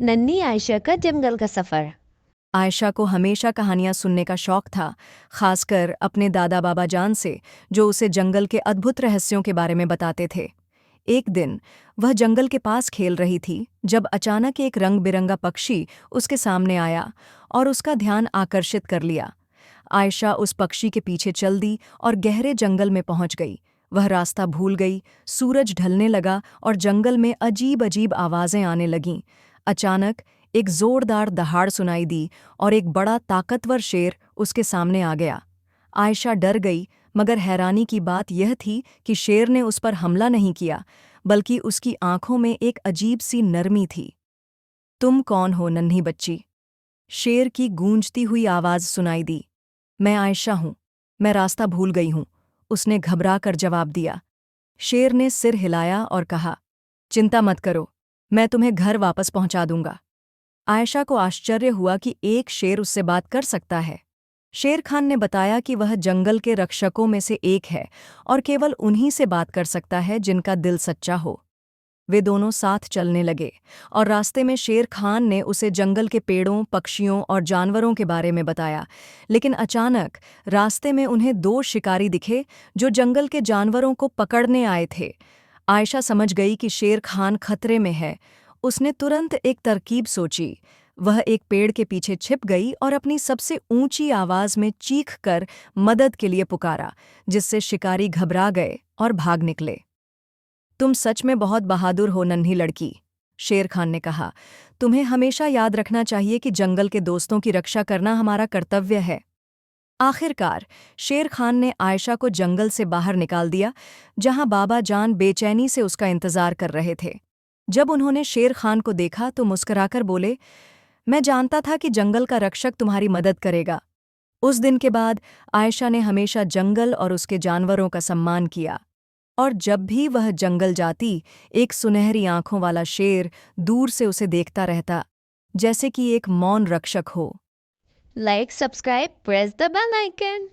नन्ही आयशा का जंगल का सफर। आयशा को हमेशा कहानियां सुनने का शौक था, खासकर अपने दादा बाबा जान से, जो उसे जंगल के अद्भुत रहस्यों के बारे में बताते थे। एक दिन वह जंगल के पास खेल रही थी जब अचानक एक रंग बिरंगा पक्षी उसके सामने आया और उसका ध्यान आकर्षित कर लिया। आयशा उस पक्षी के पीछे चल दी और गहरे जंगल में पहुंच गई। वह रास्ता भूल गई, सूरज ढलने लगा और जंगल में अजीब अजीब आवाजें आने लगीं। अचानक एक जोरदार दहाड़ सुनाई दी और एक बड़ा ताकतवर शेर उसके सामने आ गया। आयशा डर गई, मगर हैरानी की बात यह थी कि शेर ने उस पर हमला नहीं किया, बल्कि उसकी आंखों में एक अजीब सी नरमी थी। तुम कौन हो, नन्ही बच्ची? शेर की गूंजती हुई आवाज सुनाई दी। मैं आयशा हूं, मैं रास्ता भूल गई हूं, उसने घबरा कर जवाब दिया। शेर ने सिर हिलाया और कहा, चिंता मत करो, मैं तुम्हें घर वापस पहुंचा दूंगा। आयशा को आश्चर्य हुआ कि एक शेर उससे बात कर सकता है। शेर खान ने बताया कि वह जंगल के रक्षकों में से एक है और केवल उन्हीं से बात कर सकता है जिनका दिल सच्चा हो। वे दोनों साथ चलने लगे और रास्ते में शेर खान ने उसे जंगल के पेड़ों, पक्षियों और जानवरों के बारे में बताया। लेकिन अचानक रास्ते में उन्हें दो शिकारी दिखे जो जंगल के जानवरों को पकड़ने आए थे। आयशा समझ गई कि शेर खान खतरे में है। उसने तुरंत एक तरकीब सोची। वह एक पेड़ के पीछे छिप गई और अपनी सबसे ऊंची आवाज में चीख कर मदद के लिए पुकारा, जिससे शिकारी घबरा गए और भाग निकले। तुम सच में बहुत बहादुर हो, नन्ही लड़की, शेर खान ने कहा। तुम्हें हमेशा याद रखना चाहिए कि जंगल के दोस्तों की रक्षा करना हमारा कर्तव्य है। आखिरकार शेर खान ने आयशा को जंगल से बाहर निकाल दिया, जहां बाबा जान बेचैनी से उसका इंतजार कर रहे थे। जब उन्होंने शेर खान को देखा तो मुस्कुराकर बोले, मैं जानता था कि जंगल का रक्षक तुम्हारी मदद करेगा। उस दिन के बाद आयशा ने हमेशा जंगल और उसके जानवरों का सम्मान किया, और जब भी वह जंगल जाती, एक सुनहरी आंखों वाला शेर दूर से उसे देखता रहता, जैसे कि एक मौन रक्षक हो। Like, subscribe, press the bell icon.